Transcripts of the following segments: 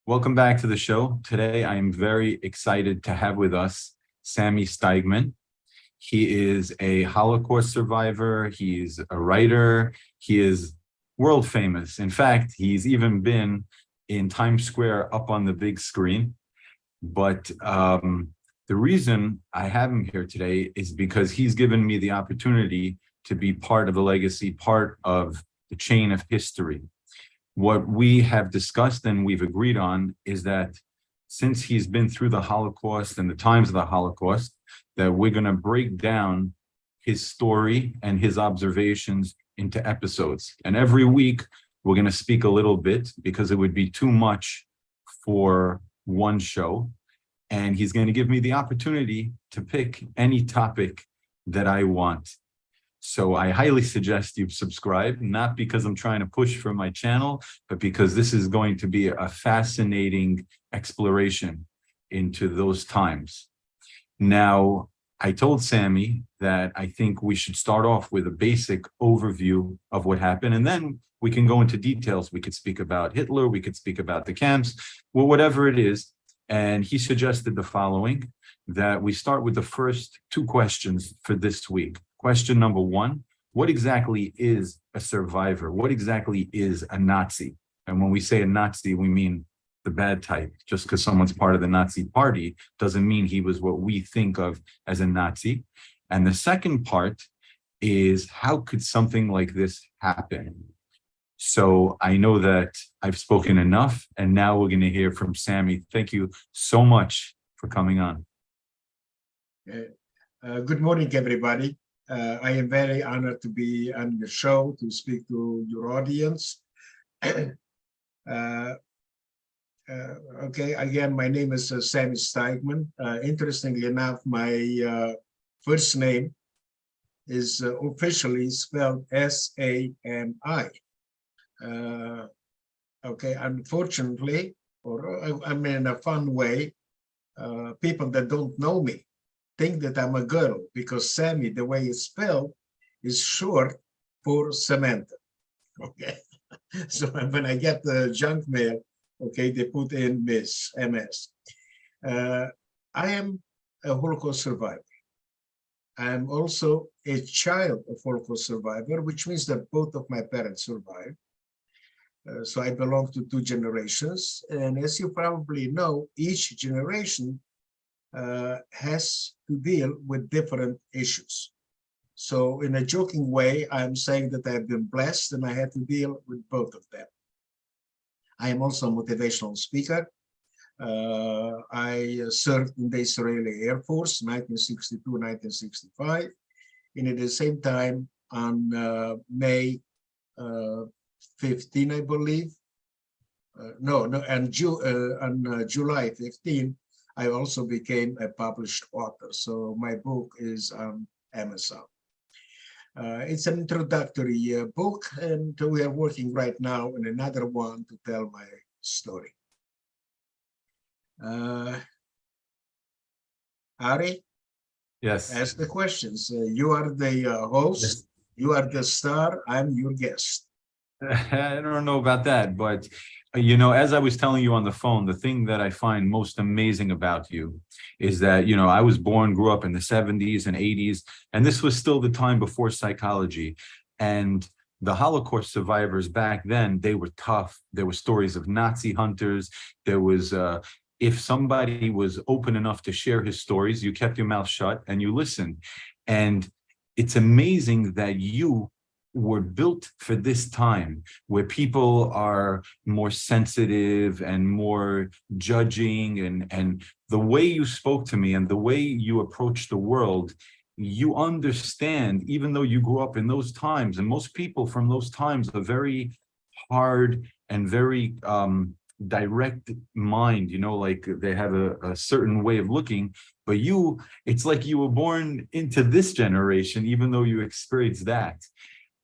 Welcome back to the show. Today, I am very excited to have with us Sami Steigmann. He is a Holocaust survivor. He's a writer. He is world famous. In fact, he's even been in Times Square up on the big screen. But the reason I have him here today is because he's given me the opportunity to be part of the legacy, part of the chain of history. What we have discussed and we've agreed on is that since he's been through the Holocaust and the times of the Holocaust, that we're going to break down his story and his observations into episodes. And every week, we're going to speak a little bit because it would be too much for one show. And he's going to give me the opportunity to pick any topic that I want. So I highly suggest you subscribe, not because I'm trying to push for my channel, but because this is going to be a fascinating exploration into those times. Now, I told Sami that I think we should start off with a basic overview of what happened, and then we can go into details. We could speak about Hitler, we could speak about the camps, well, whatever it is. And he suggested the following, that we start with the first two questions for this week. Question number one, what exactly is a survivor? What exactly is a Nazi? And when we say a Nazi, we mean the bad type. Just because someone's part of the Nazi party doesn't mean he was what we think of as a Nazi. And the second part is, how could something like this happen? So I know that I've spoken enough, and now we're going to hear from Sami. Thank you so much for coming on. Good morning, everybody. I am very honored to be on the show to speak to your audience. Okay, again, my name is Sami Steigmann. Interestingly enough, my first name is officially spelled S-A-M-I. Okay, unfortunately, or I mean in a fun way, people that don't know me think that I'm a girl, because Sami, the way it's spelled, is short for Samantha. Okay, so when I get the junk mail, okay, they put in Miss MS. I am a Holocaust survivor. I am also a child of Holocaust survivor, which means that both of my parents survived. So I belong to two generations, and as you probably know, each generation has to deal with different issues. So in a joking way, I'm saying that I've been blessed and I had to deal with both of them. I am also a motivational speaker. I served in the Israeli Air Force, 1962-1965. And at the same time, on May 15, I believe, on July 15, I also became a published author. So my book is on Amazon. It's an introductory book, and we are working right now on another one to tell my story. Ari? Yes. Ask the questions. You are the host, you are the star, I'm your guest. I don't know about that, but you know, as I was telling you on the phone, the thing that I find most amazing about you is that, you know, I was born, grew up in the 70s and 80s, and this was still the time before psychology. And the Holocaust survivors back then, they were tough. There were stories of Nazi hunters. There was, if somebody was open enough to share his stories, you kept your mouth shut and you listened. And it's amazing that you were built for this time where people are more sensitive and more judging, and the way you spoke to me and the way you approach the world, you understand, even though you grew up in those times, and most people from those times are very hard and very direct mind, you know, like they have a certain way of looking, but you, it's like you were born into this generation, even though you experienced that.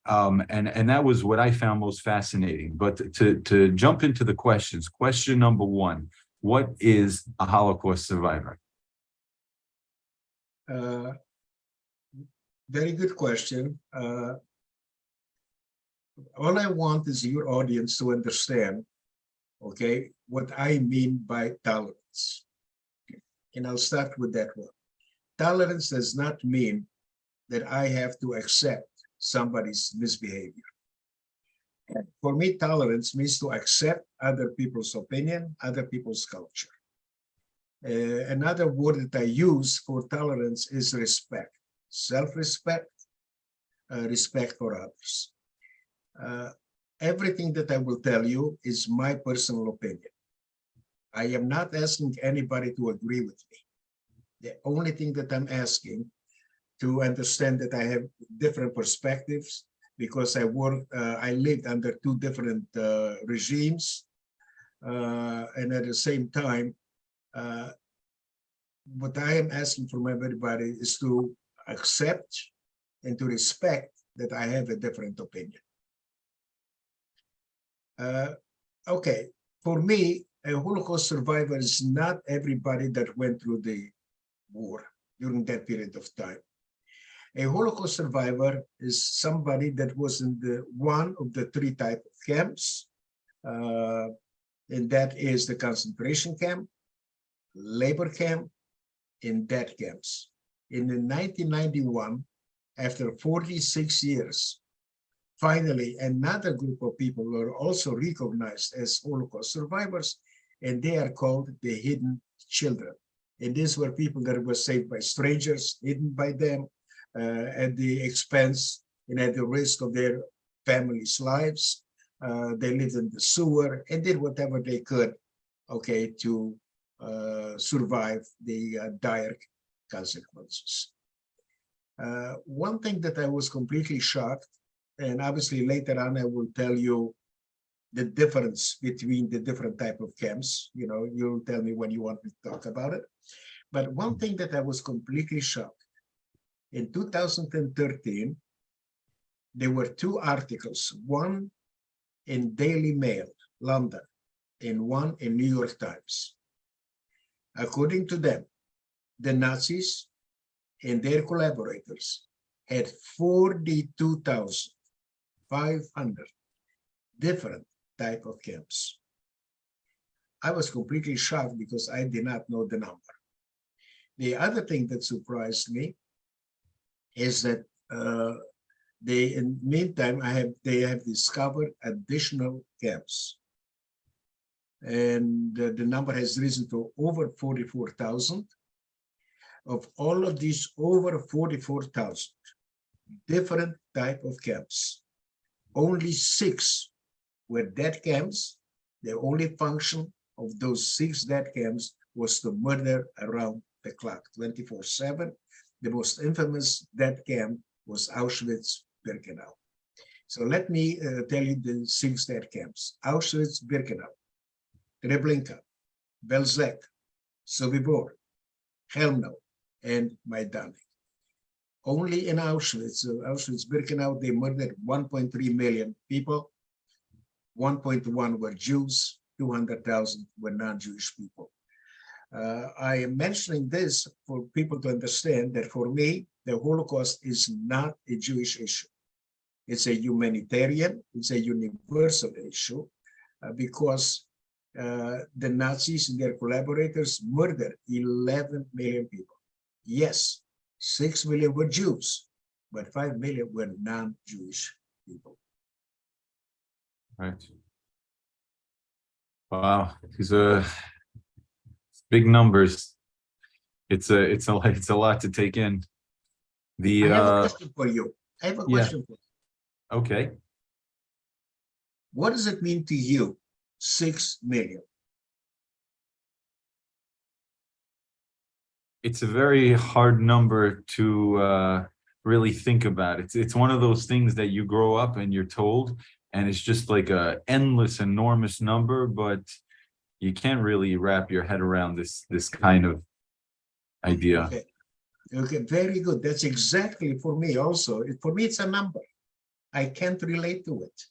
And that was what I found most fascinating. But to jump into the questions, question number one, what is a Holocaust survivor? Very good question. All I want is your audience to understand okay, what I mean by tolerance. And I'll start with that one. Tolerance does not mean that I have to accept somebody's misbehavior. For me, tolerance means to accept other people's opinion, other people's culture. Another word that I use for tolerance is respect, self-respect, respect for others. Everything that I will tell you is my personal opinion. I am not asking anybody to agree with me. The only thing that I'm asking to understand that I have different perspectives because I lived under two different regimes, and at the same time, what I am asking from everybody is to accept and to respect that I have a different opinion. Okay, for me, a Holocaust survivor is not everybody that went through the war during that period of time. A Holocaust survivor is somebody that was in one of the three types of camps, and that is the concentration camp, labor camp, and death camps. In 1991, after 46 years, finally, another group of people were also recognized as Holocaust survivors, and they are called the hidden children. And these were people that were saved by strangers, hidden by them, at the expense and at the risk of their families' lives. They lived in the sewer and did whatever they could, okay, to survive the dire consequences. One thing that I was completely shocked, and obviously later on I will tell you the difference between the different type of camps. You know, you'll tell me when you want to talk about it. But one thing that I was completely shocked, in 2013, there were two articles, one in Daily Mail, London, and one in New York Times. According to them, the Nazis and their collaborators had 42,500 different type of camps. I was completely shocked because I did not know the number. The other thing that surprised me is that in the meantime, they have discovered additional camps. And the number has risen to over 44,000. Of all of these over 44,000 different type of camps, only 6 were death camps. The only function of those 6 death camps was to murder around the clock, 24/7. The most infamous death camp was Auschwitz-Birkenau. So let me tell you the 6 death camps: Auschwitz-Birkenau, Treblinka, Belzec, Sobibor, Chelmno, and Majdanek. Only in Auschwitz-Birkenau, they murdered 1.3 million people. 1.1 were Jews, 200,000 were non-Jewish people. I am mentioning this for people to understand that for me, the Holocaust is not a Jewish issue. It's a humanitarian, it's a universal issue, because the Nazis and their collaborators murdered 11 million people. Yes, 6 million were Jews, but 5 million were non-Jewish people. Right. Wow, these are big numbers. It's a lot to take in. I have a question for you. I have a question for you. Okay. What does it mean to you, 6 million? It's a very hard number to really think about. It's one of those things that you grow up and you're told, and it's just like a endless, enormous number, but you can't really wrap your head around this kind of idea. Okay. Okay, very good. That's exactly for me also. For me, it's a number. I can't relate to it.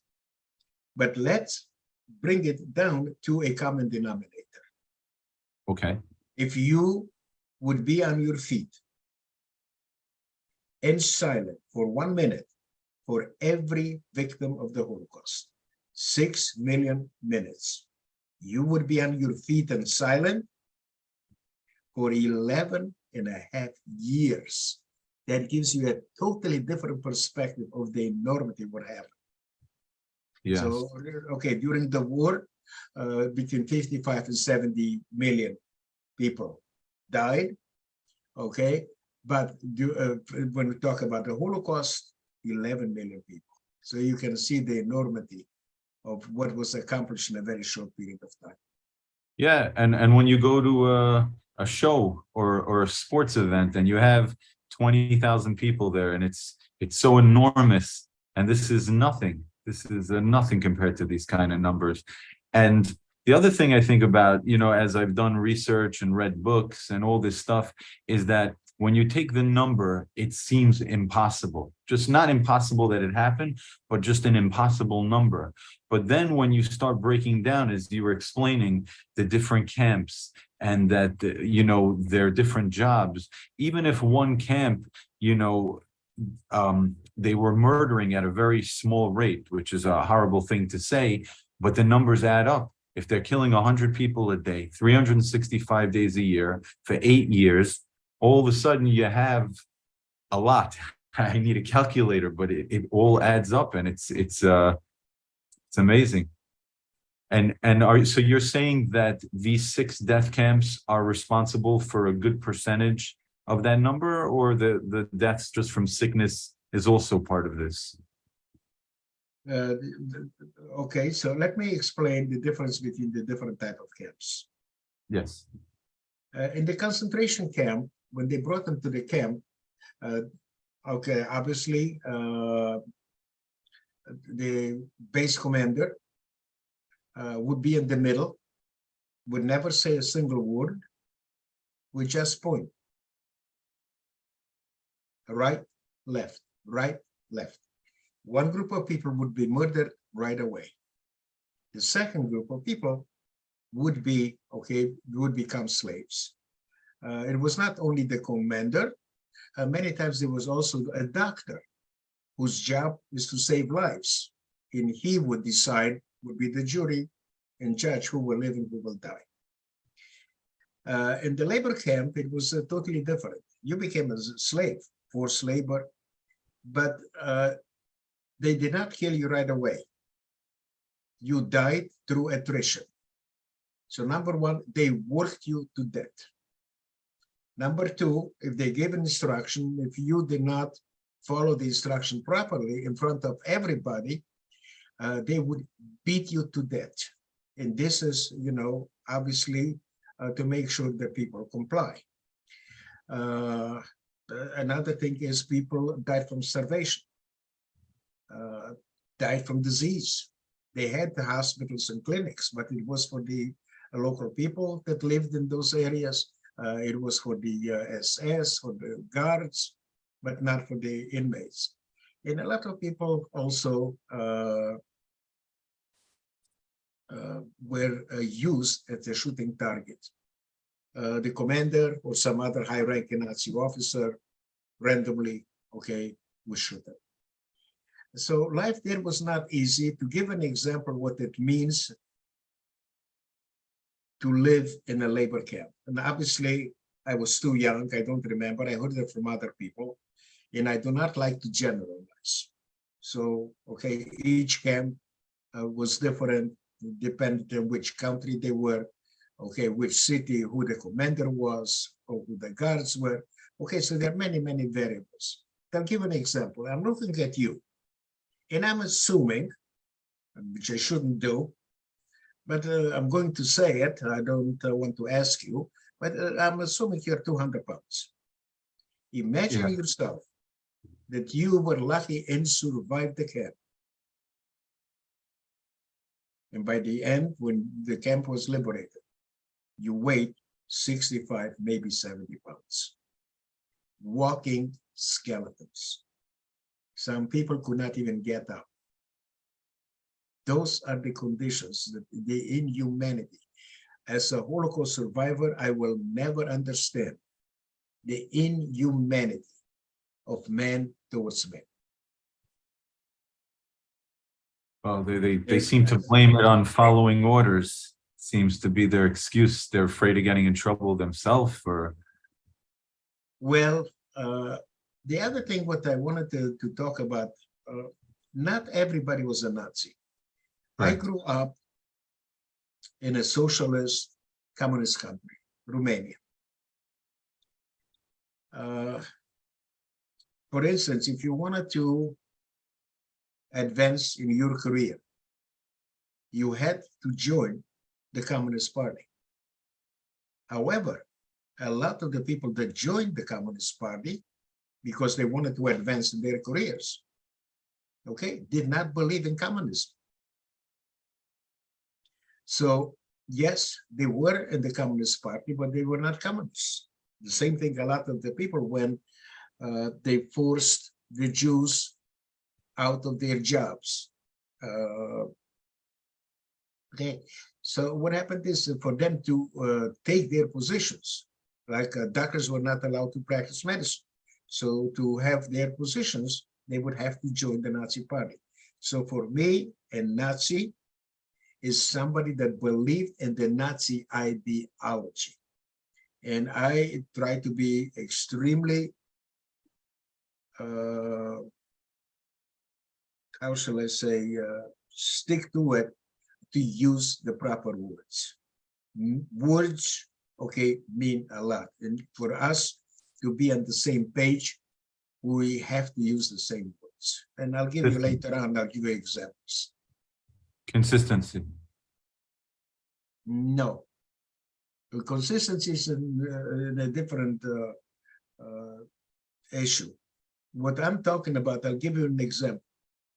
But let's bring it down to a common denominator. Okay. If you would be on your feet and silent for 1 minute for every victim of the Holocaust, 6 million minutes, You would be on your feet and silent for 11.5 years. That gives you a totally different perspective of the enormity of what happened. Yes. So, okay, during the war, between 55 and 70 million people died, okay? But when we talk about the Holocaust, 11 million people. So you can see the enormity of what was accomplished in a very short period of time. Yeah, and when you go to a show or a sports event and you have 20,000 people there, and it's so enormous, and this is nothing. This is nothing compared to these kind of numbers. And the other thing I think about, you know, as I've done research and read books and all this stuff, is that when you take the number, it seems impossible. Just not impossible that it happened, but just an impossible number. But then when you start breaking down, as you were explaining, the different camps and that, you know, their different jobs, even if one camp, you know, they were murdering at a very small rate, which is a horrible thing to say, but the numbers add up. If they're killing 100 people a day, 365 days a year for 8 years, all of a sudden you have a lot. I need a calculator, but it all adds up, and it's amazing. And so you're saying that these 6 death camps are responsible for a good percentage of that number, or the deaths just from sickness is also part of this? Okay, so let me explain the difference between the different type of camps. Yes. In the concentration camp, when they brought them to the camp, okay, obviously the base commander would be in the middle, would never say a single word, would just point. Right, left, right, left. One group of people would be murdered right away. The second group of people would be, okay, would become slaves. It was not only the commander, many times there was also a doctor whose job is to save lives. And he would decide, would be the jury and judge who will live and who will die. In the labor camp, it was totally different. You became a slave, forced labor, but they did not kill you right away. You died through attrition. So number one, they worked you to death. Number two, if they gave an instruction, if you did not follow the instruction properly in front of everybody, they would beat you to death. And this is, you know, obviously to make sure that people comply. Another thing is people died from starvation, died from disease. They had the hospitals and clinics, but it was for the local people that lived in those areas. It was for the SS, for the guards, but not for the inmates. And a lot of people also were used as a shooting target. The commander or some other high-ranking Nazi officer randomly, okay, was shot at. So life there was not easy. To give an example what it means to live in a labor camp. And obviously, I was too young. I don't remember. I heard it from other people. And I do not like to generalize. So, okay, each camp was different, depending on which country they were, okay, which city, who the commander was, or who the guards were. Okay, so there are many, many variables. I'll give an example. I'm looking at you, and I'm assuming, which I shouldn't do, but I'm going to say it. I don't want to ask you, but I'm assuming you're 200 pounds. Imagine yourself that you were lucky and survived the camp. And by the end, when the camp was liberated, you weighed 65, maybe 70 pounds. Walking skeletons. Some people could not even get up. Those are the conditions, the inhumanity. As a Holocaust survivor, I will never understand the inhumanity of man towards man. Well, they seem to blame it on following orders. seems to be their excuse. They're afraid of getting in trouble themselves or. Well, the other thing what I wanted to talk about, not everybody was a Nazi. I Right. grew up in a socialist communist country, Romania. For instance, if you wanted to advance in your career, you had to join the Communist Party. However, a lot of the people that joined the Communist Party because they wanted to advance in their careers, okay, did not believe in communism. So yes, they were in the Communist Party, but they were not communists. The same thing a lot of the people when they forced the Jews out of their jobs. Okay, so what happened is for them to take their positions, like doctors were not allowed to practice medicine. So to have their positions, they would have to join the Nazi Party. So for me, a Nazi is somebody that believed in the Nazi ideology. And I try to be extremely, how shall I say, stick to it, to use the proper words. Words, okay, mean a lot. And for us to be on the same page, we have to use the same words. And I'll give you later on, I'll give you examples. Consistency. No. The consistency is in a different issue. What I'm talking about, I'll give you an example.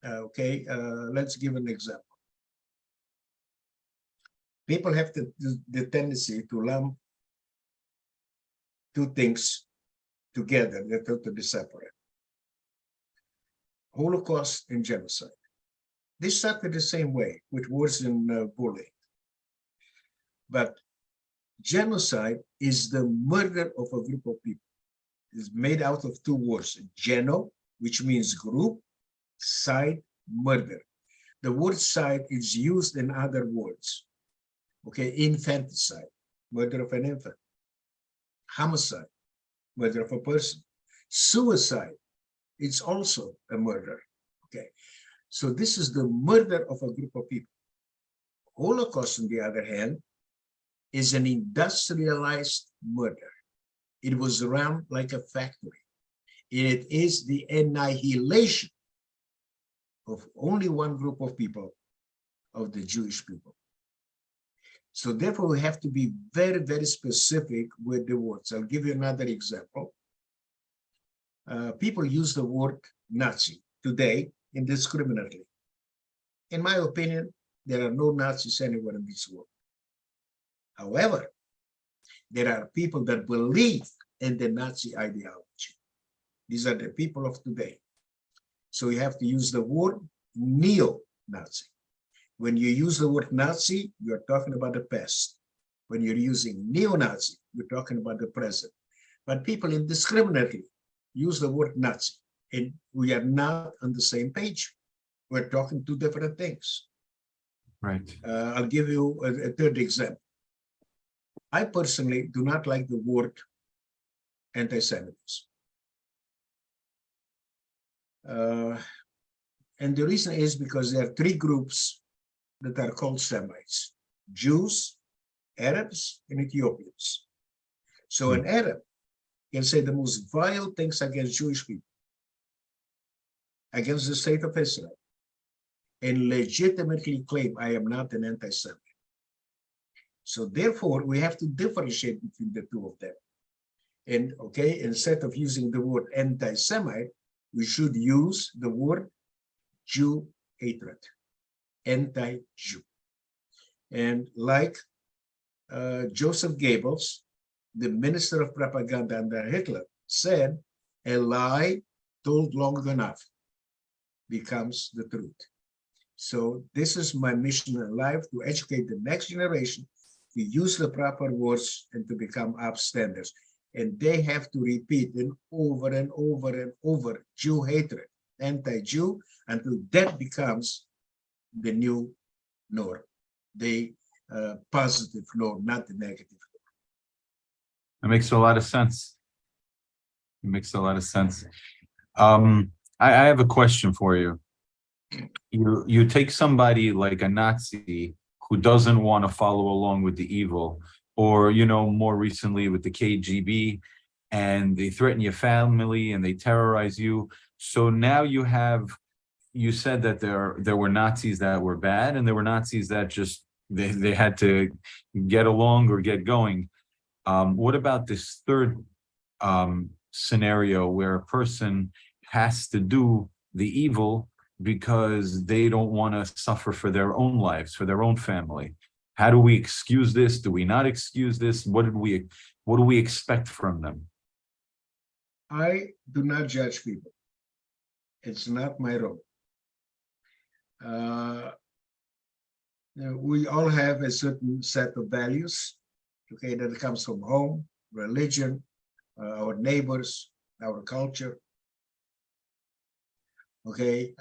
Okay, let's give an example. People have the tendency to lump two things together that are to be separate. Holocaust and genocide. They started the same way with wars and bullying. But genocide is the murder of a group of people. It's made out of two words, geno, which means group, side, murder. The word side is used in other words. Okay, infanticide, murder of an infant. Homicide, murder of a person. Suicide, it's also a murder. Okay, so this is the murder of a group of people. Holocaust, on the other hand, is an industrialized murder. It was run like a factory. It is the annihilation of only one group of people, of the Jewish people. So therefore, we have to be very, very specific with the words. I'll give you another example. People use the word Nazi today indiscriminately. In my opinion, there are no Nazis anywhere in this world. However, there are people that believe in the Nazi ideology. These are the people of today. So you have to use the word neo-Nazi. When you use the word Nazi, you're talking about the past. When you're using neo-Nazi, you're talking about the present. But people indiscriminately use the word Nazi, and we are not on the same page. We're talking two different things. Right. I'll give you a third example. I personally do not like the word anti-Semitism. And the reason is because there are three groups that are called Semites: Jews, Arabs, and Ethiopians. So an Arab can say the most vile things against Jewish people, against the state of Israel, and legitimately claim, I am not an anti-Semite. So therefore, we have to differentiate between the two of them. And okay, instead of using the word anti-Semite, we should use the word Jew hatred, anti-Jew. And like Joseph Goebbels, the minister of propaganda under Hitler, said, a lie told long enough becomes the truth. So this is my mission in life, to educate the next generation, to use the proper words and to become upstanders. And they have to repeat it over and over and over, Jew hatred, anti-Jew, until that becomes the new norm. They positive law, not the negative. It makes a lot of sense. It makes a lot of sense. I have a question for you. You take somebody like a Nazi who doesn't want to follow along with the evil, or more recently with the KGB, and they threaten your family and they terrorize you. So now you said that there were Nazis that were bad, and there were Nazis that just they had to get along or get going. What about this third scenario where a person has to do the evil because they don't want to suffer for their own lives, for their own family? How do we excuse this? Do we not excuse this? What do we expect from them? I do not judge people. It's not my role. We all have a certain set of values, okay, that comes from home, religion, our neighbors, our culture. Okay,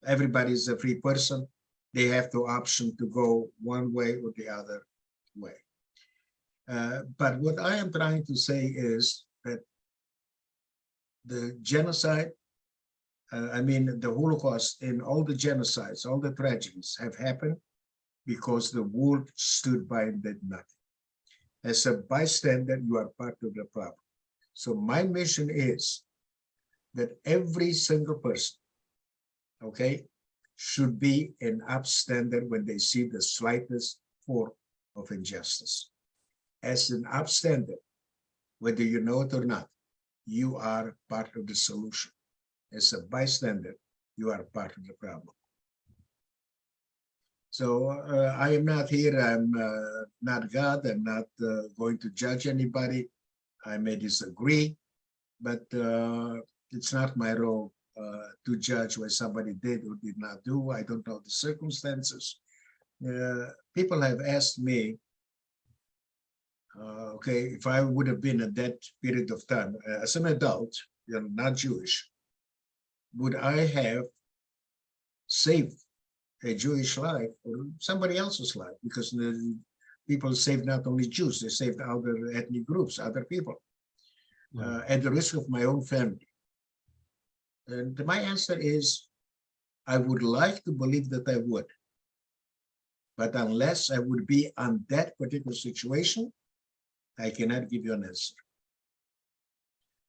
everybody's a free person. They have the option to go one way or the other way. But what I am trying to say is that the genocide, the Holocaust and all the genocides, all the tragedies have happened because the world stood by and did nothing. As a bystander, you are part of the problem. So my mission is that every single person, okay, should be an upstander when they see the slightest form of injustice. As an upstander, whether you know it or not, you are part of the solution. As a bystander, you are part of the problem. So I am not here, I'm not God, I'm not going to judge anybody. I may disagree, but it's not my role to judge what somebody did or did not do. I don't know the circumstances. People have asked me, okay, if I would have been at that period of time, as an adult, not Jewish, would I have saved a Jewish life or somebody else's life? Because the people saved not only Jews, they saved other ethnic groups, other people, at the risk of my own family. And my answer is, I would like to believe that I would. But unless I would be on that particular situation, I cannot give you an answer.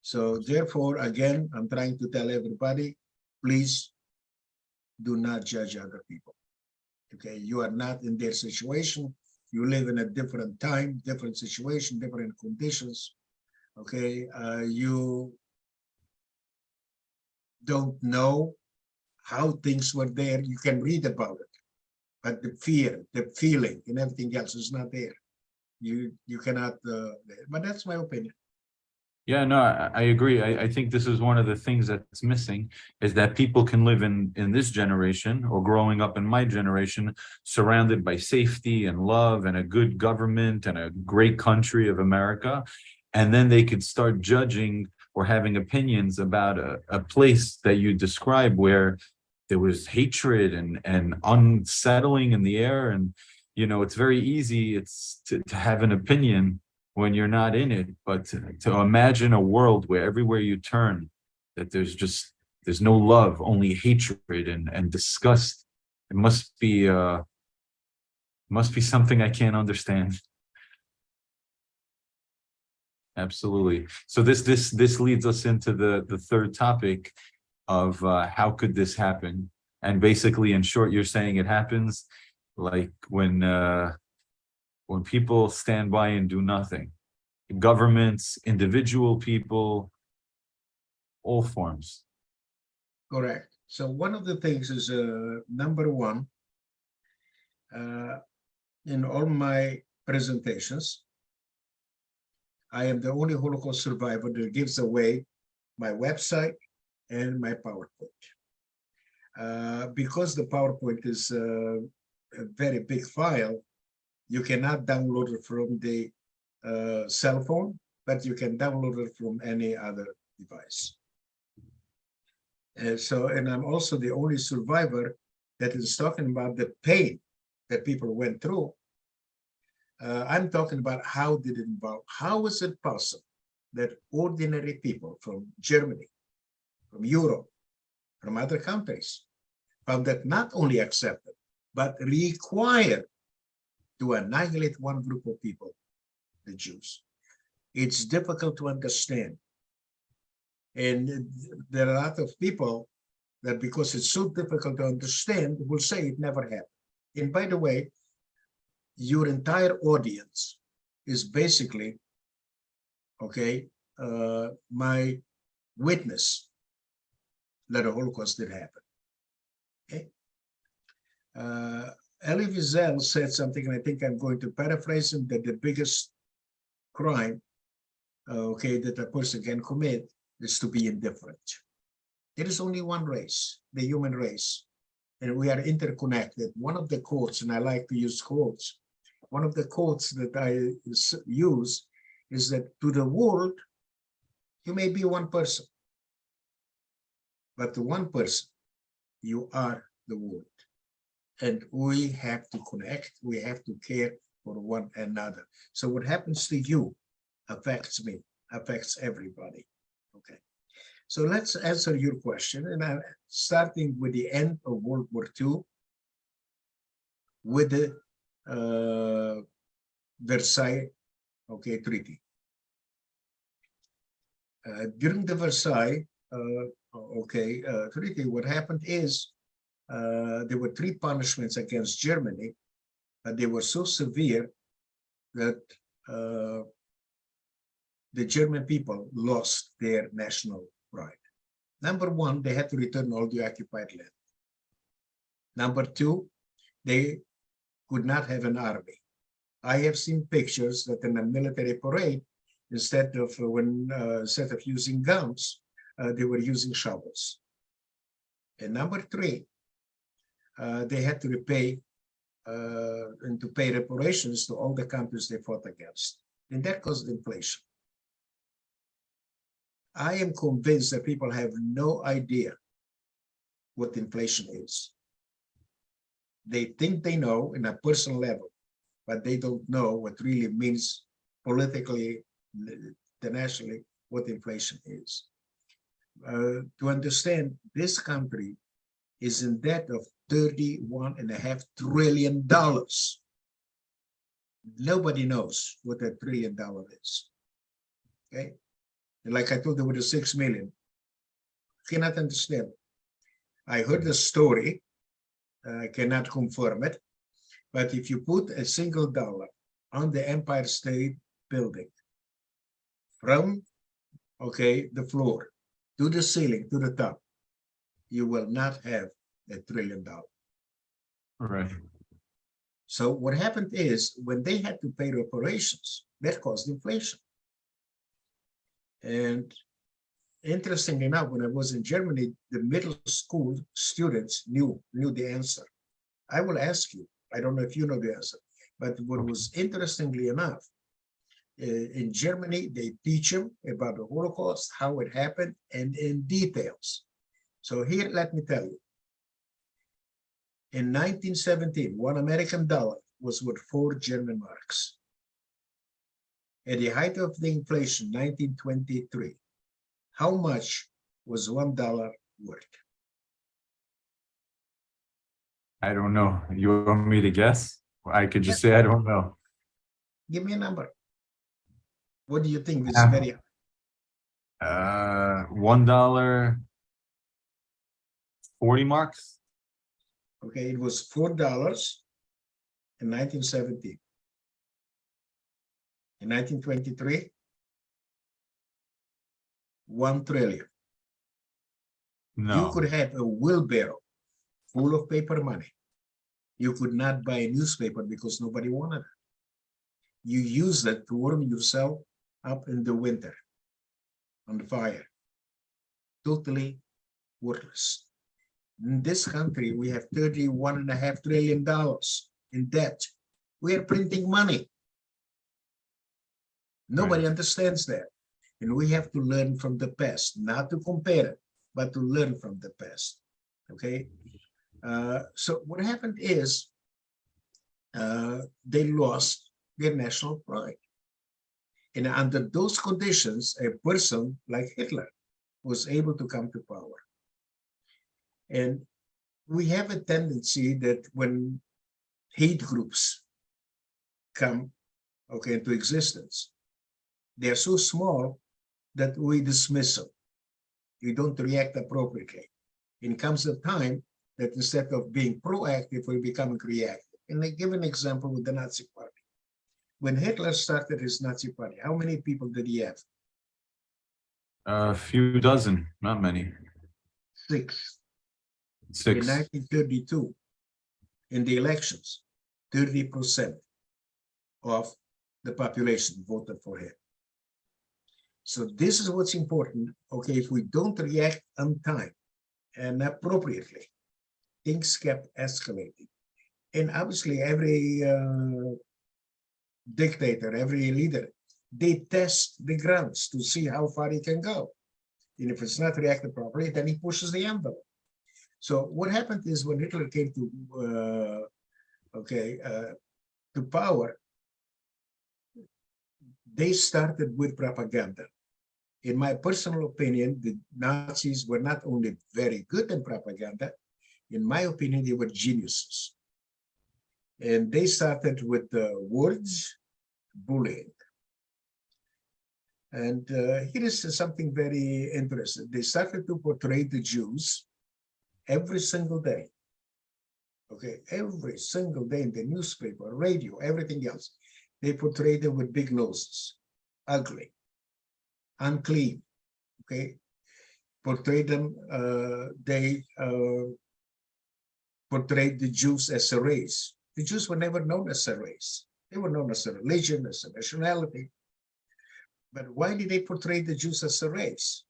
So therefore, again, I'm trying to tell everybody, please do not judge other people. Okay, you are not in their situation. You live in a different time, different situation, different conditions. Okay, you don't know how things were there. You can read about it, but the fear, the feeling, and everything else is not there. You cannot. But that's my opinion. Yeah, no, I agree. I think this is one of the things that's missing, is that people can live in this generation, or growing up in my generation, surrounded by safety and love and a good government and a great country of America. And then they could start judging or having opinions about a place that you describe where there was hatred and unsettling in the air. And, it's very easy to have an opinion when you're not in it, but to imagine a world where everywhere you turn, that there's no love, only hatred and disgust. It must be something I can't understand. Absolutely. So this leads us into the third topic of how could this happen? And basically, in short, you're saying it happens like when people stand by and do nothing. Governments, individual people, all forms. Correct. So one of the things is number one, in all my presentations, I am the only Holocaust survivor that gives away my website and my PowerPoint. Because the PowerPoint is a very big file, you cannot download it from the cell phone, but you can download it from any other device. And I'm also the only survivor that is talking about the pain that people went through. I'm talking about how did it involve, how is it possible that ordinary people from Germany, from Europe, from other countries, found that not only accepted, but required to annihilate one group of people, the Jews. It's difficult to understand. And there are a lot of people that, because it's so difficult to understand, will say it never happened. And by the way, your entire audience is basically, okay, my witness that the Holocaust did happen. Okay. Elie Wiesel said something, and I think I'm going to paraphrase him, that the biggest crime, okay, that a person can commit is to be indifferent. There is only one race, the human race, and we are interconnected. One of the quotes, and I like to use quotes, one of the quotes that I use is that to the world, you may be one person, but to one person, you are the world. And we have to connect, we have to care for one another. So what happens to you affects me, affects everybody. Okay. So let's answer your question. And I'm starting with the end of World War II, with the Versailles, okay, Treaty. During the Versailles, Treaty, what happened is there were 3 punishments against Germany, but they were so severe that the German people lost their national pride. Number 1, they had to return all the occupied land. Number 2, they could not have an army. I have seen pictures that in a military parade, instead of using guns, they were using shovels. And number 3, they had to repay and to pay reparations to all the countries they fought against. And that caused inflation. I am convinced that people have no idea what inflation is. They think they know in a personal level, but they don't know what really means politically, internationally, what inflation is. To understand, this country is in debt of $31.5 trillion. Nobody knows what $1 trillion is. Okay, and like I told you with the 6 million, cannot understand. I heard the story. I cannot confirm it, but if you put a single dollar on the Empire State Building from the floor to the ceiling to the top, you will not have $1 trillion. Right. So what happened is, when they had to pay reparations, that caused inflation. And interesting enough, when I was in Germany, the middle school students knew the answer. I will ask you, I don't know if you know the answer, but what was interestingly enough, in Germany, they teach them about the Holocaust, how it happened, and in details. So here, let me tell you. In 1917, $1 American was worth 4 German marks. At the height of the inflation, 1923, how much was $1 worth? I don't know. You want me to guess? I could just say I don't know. Give me a number. What do you think is very high? $1, 40 marks? Okay, it was $4 in 1917. In 1923, 1 trillion. No. You could have a wheelbarrow full of paper money. You could not buy a newspaper because nobody wanted it. You used it to warm yourself up in the winter on the fire. Totally worthless. In this country, we have $31.5 trillion in debt. We are printing money. Nobody understands that. And we have to learn from the past, not to compare it, but to learn from the past. Okay? So what happened is, they lost their national pride. And under those conditions, a person like Hitler was able to come to power. And we have a tendency that when hate groups come, okay, into existence, they are so small that we dismiss them. We don't react appropriately. It comes a time that instead of being proactive, we become reactive. And I give an example with the Nazi Party. When Hitler started his Nazi Party, how many people did he have? A few dozen, not many. 6. In 6. 1932, in the elections, 30% of the population voted for him. So this is what's important. Okay, if we don't react on time and appropriately, things kept escalating. And obviously every dictator, every leader, they test the grounds to see how far he can go. And if it's not reacted properly, then he pushes the envelope. So what happened is when Hitler came to power, they started with propaganda. In my personal opinion, the Nazis were not only very good in propaganda, in my opinion, they were geniuses. And they started with words, bullying. And here is something very interesting. They started to portray the Jews every single day. Okay, every single day in the newspaper, radio, everything else. They portrayed them with big noses, ugly, unclean. Okay, portrayed them. They portrayed the Jews as a race. The Jews were never known as a race. They were known as a religion, as a nationality. But why did they portray the Jews as a race?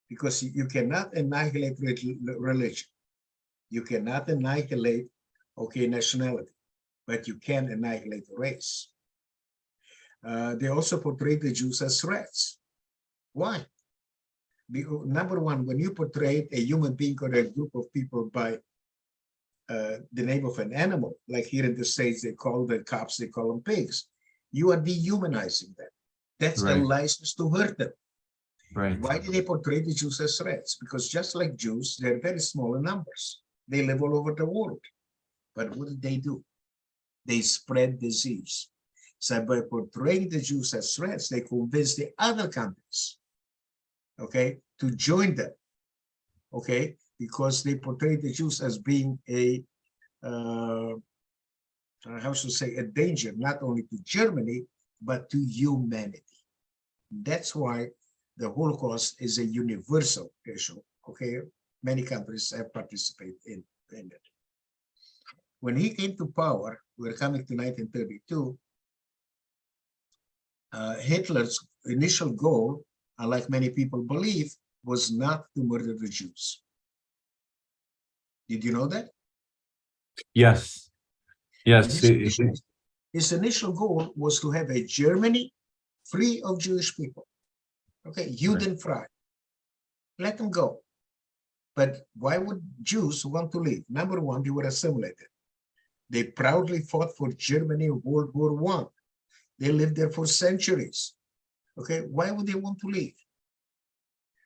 Because you cannot annihilate religion. You cannot annihilate, okay, nationality, but you can annihilate race. They also portrayed the Jews as threats. Why? Number one, when you portray a human being or a group of people by the name of an animal, like here in the States, they call the cops, they call them pigs, you are dehumanizing them. That's a license to hurt them. Right. Why did they portray the Jews as threats? Because just like Jews, they're very small in numbers. They live all over the world. But what did they do? They spread disease. So by portraying the Jews as threats, they convinced the other countries, okay, to join them, okay, because they portrayed the Jews as being a, how should I say, a danger, not only to Germany, but to humanity. That's why the Holocaust is a universal issue, okay? Many countries have participated in it. When he came to power, we're coming to 1932, Hitler's initial goal, unlike many people believe, was not to murder the Jews. Did you know that? Yes. Yes. His initial goal was to have a Germany free of Jewish people. Okay, Judenfrei. Let them go. But why would Jews want to leave? Number one, they were assimilated. They proudly fought for Germany in World War I. They lived there for centuries. Okay, why would they want to leave?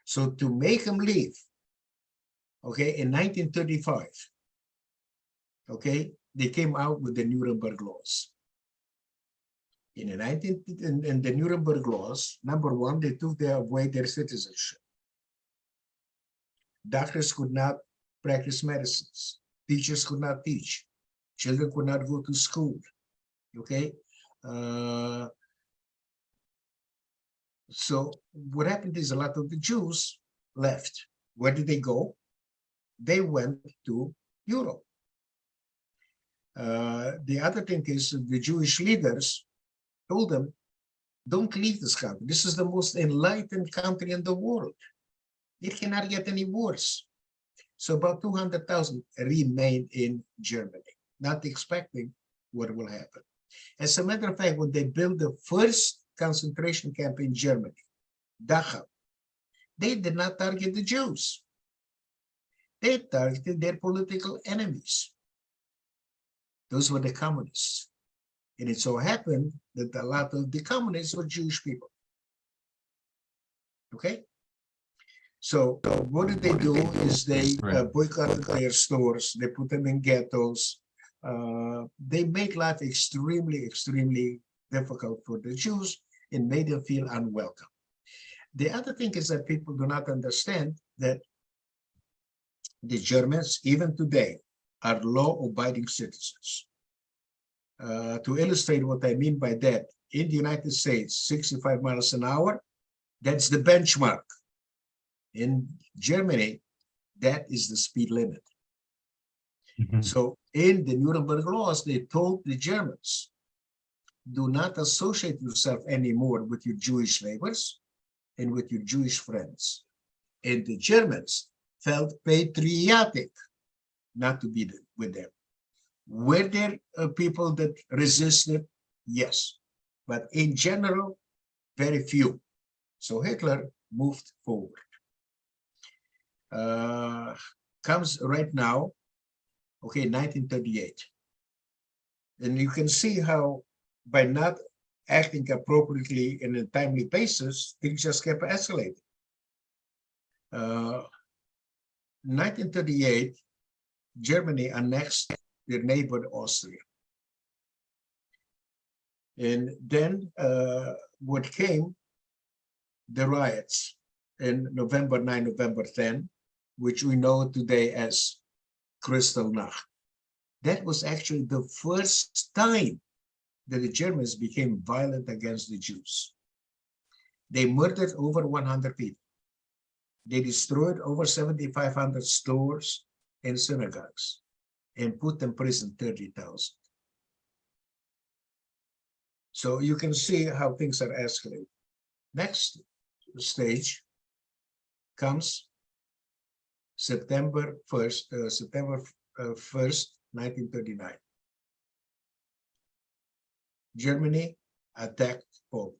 So to make them leave, okay, in 1935, okay, they came out with the Nuremberg Laws. In the Nuremberg Laws, number one, they took away their citizenship. Doctors could not practice medicines. Teachers could not teach. Children could not go to school. Okay. So what happened is a lot of the Jews left. Where did they go? They went to Europe. The other thing is the Jewish leaders told them, don't leave this country. This is the most enlightened country in the world. It cannot get any worse. So about 200,000 remained in Germany, not expecting what will happen. As a matter of fact, when they built the first concentration camp in Germany, Dachau, they did not target the Jews. They targeted their political enemies. Those were the communists. And it so happened that a lot of the communists were Jewish people. Okay? So what did they do is they boycotted their stores, they put them in ghettos, they made life extremely, extremely difficult for the Jews and made them feel unwelcome. The other thing is that people do not understand that the Germans, even today, are law-abiding citizens. To illustrate what I mean by that, in the United States, 65 miles an hour, that's the benchmark. In Germany, that is the speed limit. So in the Nuremberg Laws, they told the Germans, do not associate yourself anymore with your Jewish neighbors and with your Jewish friends. And the Germans felt patriotic not to be with them. Were there people that resisted? Yes. But in general, very few. So Hitler moved forward. Comes right now, okay, 1938. And you can see how by not acting appropriately in a timely basis, things just kept escalating. 1938, Germany annexed their neighbor Austria. And then what came, the riots in November 9, November 10, which we know today as Kristallnacht. That was actually the first time that the Germans became violent against the Jews. They murdered over 100 people. They destroyed over 7,500 stores and synagogues and put in prison 30,000. So you can see how things are escalating. Next stage comes September 1st, 1939. Germany attacked Poland.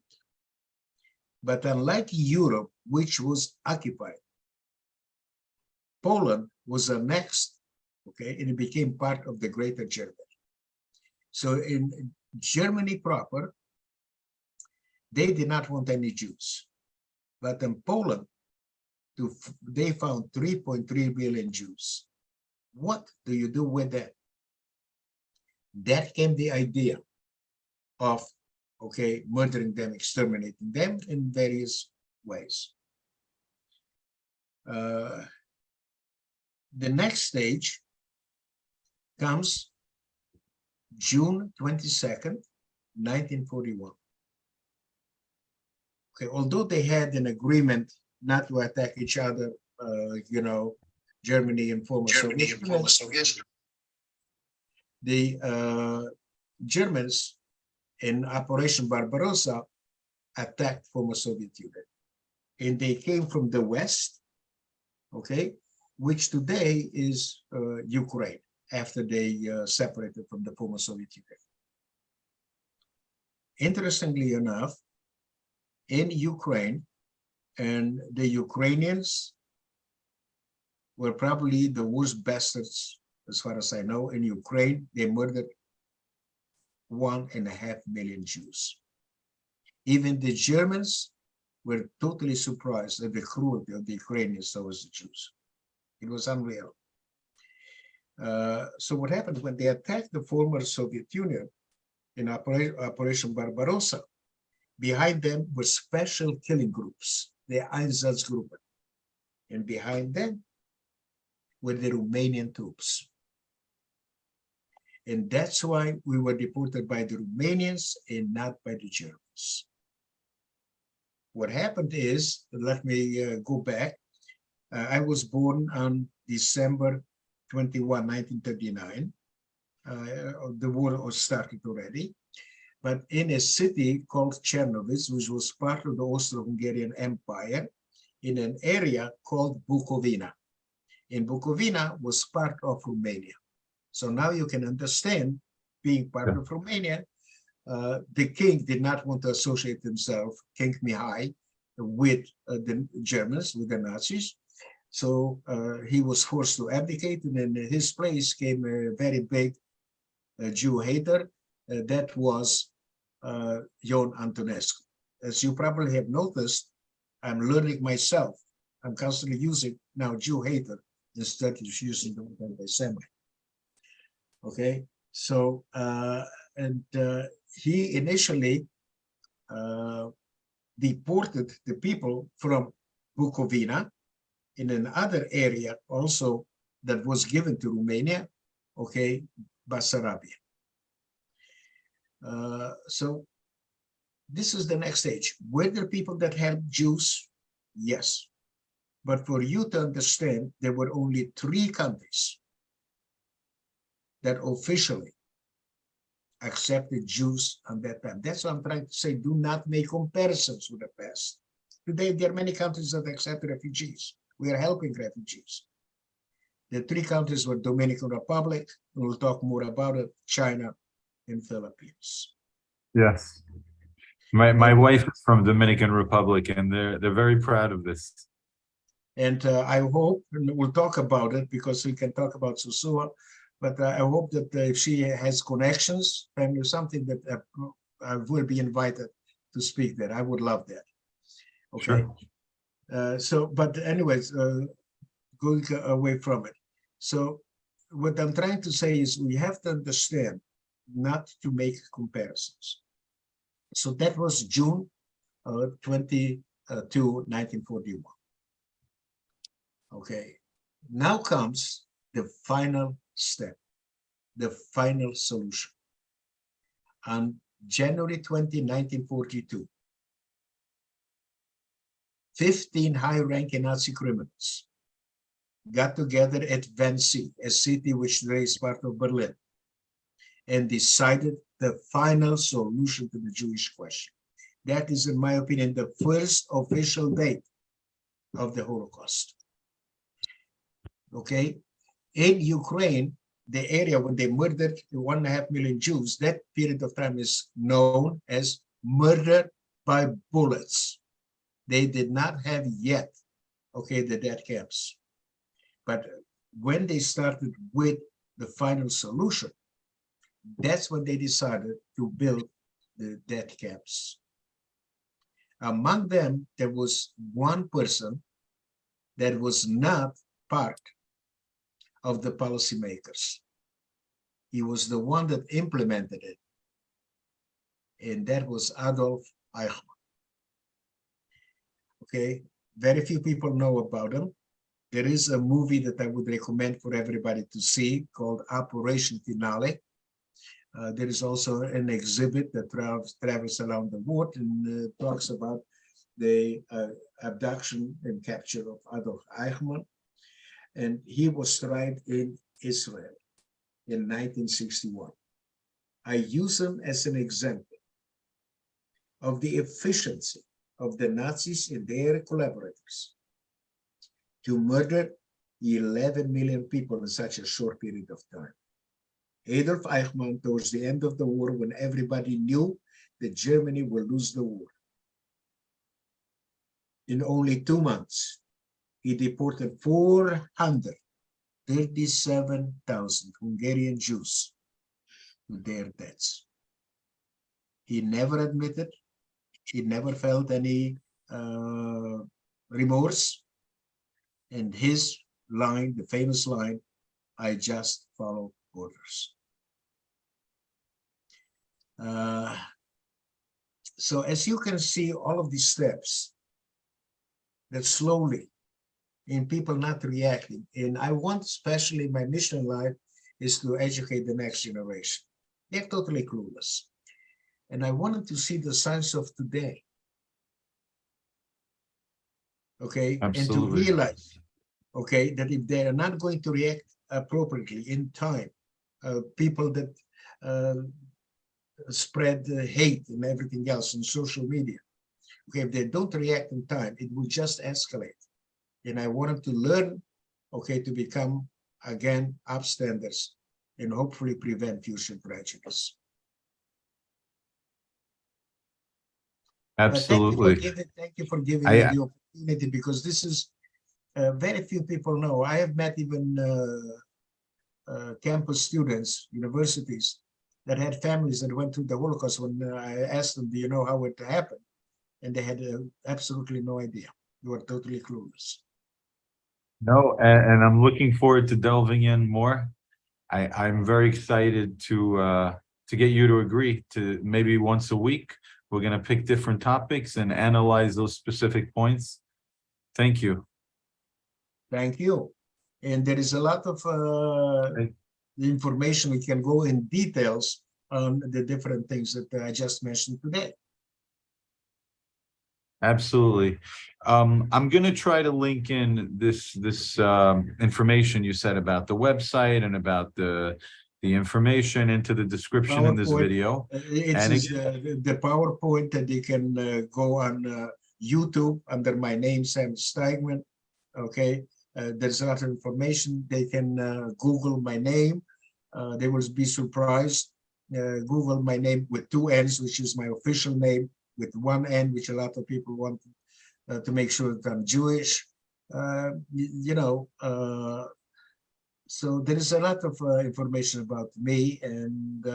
But unlike Europe, which was occupied, Poland was annexed, okay, and it became part of the Greater Germany. So in Germany proper, they did not want any Jews. But in Poland, they found 3.3 million Jews. What do you do with that? That came the idea of, okay, murdering them, exterminating them in various ways. The next stage comes June 22nd, 1941. Okay, although they had an agreement not to attack each other, you know, Germany and former Soviet Union, the Germans in Operation Barbarossa attacked former Soviet Union. And they came from the West, okay, which today is Ukraine, after they separated from the former Soviet Union. Interestingly enough, in Ukraine, and the Ukrainians were probably the worst bastards, as far as I know. In Ukraine, they murdered 1.5 million Jews. Even the Germans were totally surprised at the cruelty of the Ukrainians towards the Jews. It was unreal. So what happened when they attacked the former Soviet Union in Operation Barbarossa? Behind them were special killing groups, the Einsatzgruppen. And behind them were the Romanian troops. And that's why we were deported by the Romanians and not by the Germans. What happened is, let me go back. I was born on December 21, 1939. The war started already. But in a city called Chernovitz, which was part of the Austro-Hungarian Empire, in an area called Bukovina. And Bukovina was part of Romania. So now you can understand, being part of Romania, the king did not want to associate himself, King Mihai, with the Germans, with the Nazis. So he was forced to abdicate, and in his place came a very big Jew hater, that was Ion Antonescu. As you probably have noticed, I'm learning myself. I'm constantly using now Jew hater instead of using the word anti-Semite. Okay, so he initially deported the people from Bukovina in another area also that was given to Romania, okay, Bessarabia. So this is the next stage. Were there people that helped Jews? Yes. But for you to understand, there were only 3 countries that officially accepted Jews at that time. That's what I'm trying to say. Do not make comparisons with the past. Today, there are many countries that accept refugees. We are helping refugees. The 3 countries were Dominican Republic, and we'll talk more about it, China, and Philippines. Yes. My wife is from Dominican Republic, and they're very proud of this. And I hope, and we'll talk about it because we can talk about Susua, but I hope that if she has connections, family, something that I will be invited to speak there. I would love that. Okay. Sure. But anyways, going away from it. So what I'm trying to say is we have to understand not to make comparisons. So that was June 22, 1941. Okay, now comes the final step, the final solution. On January 20, 1942, 15 high-ranking Nazi criminals got together at Wannsee, a city which today is part of Berlin, and decided the final solution to the Jewish question. That is, in my opinion, the first official date of the Holocaust. Okay, in Ukraine, the area when they murdered 1.5 million Jews, that period of time is known as murder by bullets. They did not have yet, okay, the death camps. But when they started with the final solution, that's when they decided to build the death camps. Among them, there was one person that was not part of the policymakers. He was the one that implemented it, and that was Adolf Eichmann. Okay, very few people know about him. There is a movie that I would recommend for everybody to see called Operation Finale. There is also an exhibit that travels around the world and talks about the abduction and capture of Adolf Eichmann. And he was tried in Israel in 1961. I use him as an example of the efficiency of the Nazis and their collaborators to murder 11 million people in such a short period of time. Adolf Eichmann, towards the end of the war, when everybody knew that Germany will lose the war, in only 2 months, he deported 437,000 Hungarian Jews to their deaths. He never admitted, he never felt any remorse. And his line, the famous line, I just follow orders. So as you can see, all of these steps that slowly, in people not reacting, and I want, especially my mission in life, is to educate the next generation. They're totally clueless. And I want them to see the signs of today. Okay, Absolutely. and to realize, okay, that if they are not going to react appropriately in time, people that spread hate and everything else on social media, okay, if they don't react in time, it will just escalate. And I want them to learn, okay, to become, again, upstanders and hopefully prevent future tragedies. Absolutely. Thank you for giving me the opportunity, because this is very few people know. I have met even campus students, universities, that had families that went through the Holocaust. When I asked them, do you know how it happened? And they had absolutely no idea. They were totally clueless. No, and I'm looking forward to delving in more. I'm very excited to get you to agree to maybe once a week. We're going to pick different topics and analyze those specific points. Thank you. Thank you. And there is a lot of information. We can go in details on the different things that I just mentioned today. Absolutely. I'm going to try to link in this information you said about the website and about the information into the description in this PowerPoint, video. It's And the PowerPoint that you can go on YouTube under my name, Sami Steigmann. Okay, there's a lot of information. They can Google my name. They will be surprised. Google my name with 2 N's, which is my official name, with 1 N, which a lot of people want to make sure that I'm Jewish. So there is a lot of information about me, and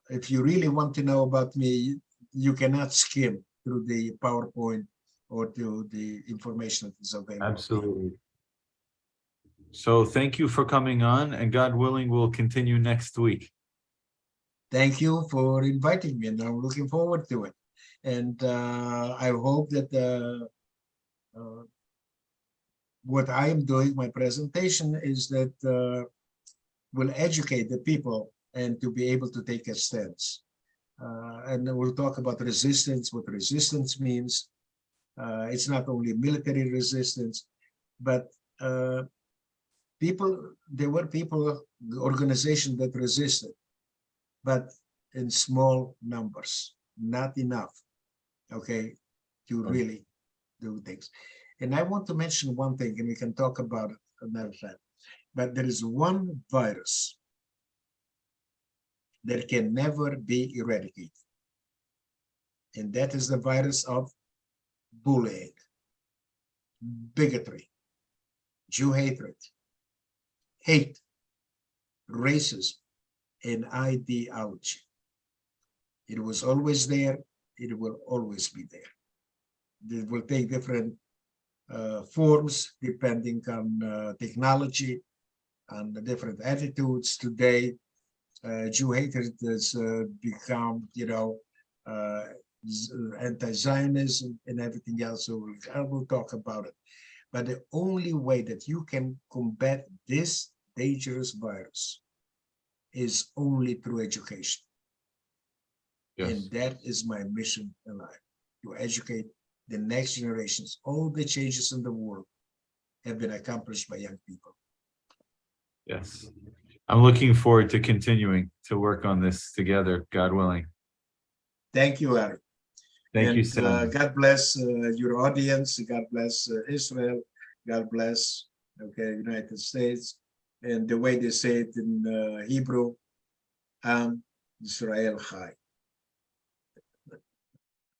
if you really want to know about me, you cannot skim through the PowerPoint or to the information that is available. absolutely. So thank you for coming on, and God willing, we'll continue next week. Thank you for inviting me, and I'm looking forward to it. And I hope that what I am doing, my presentation, is that will educate the people and to be able to take a stance. And we'll talk about resistance, what resistance means. It's not only military resistance, but there were people, organizations that resisted, but in small numbers, not enough, okay, to really do things. And I want to mention one thing, and we can talk about it another time. But there is one virus that can never be eradicated. And that is the virus of bullying, bigotry, Jew hatred, hate, racism, and ideology. It was always there. It will always be there. It will take different forms depending on technology and the different attitudes. Today, Jew hatred has become, anti-Zionism and everything else. So I will talk about it. But the only way that you can combat this dangerous virus is only through education. Yes. And that is my mission in life, to educate the next generations. All the changes in the world have been accomplished by young people. Yes. I'm looking forward to continuing to work on this together, God willing. Thank you, Ari. Thank you, Sam. God bless your audience. God bless Israel. God bless, United States. And the way they say it in Hebrew, Am Israel Chai.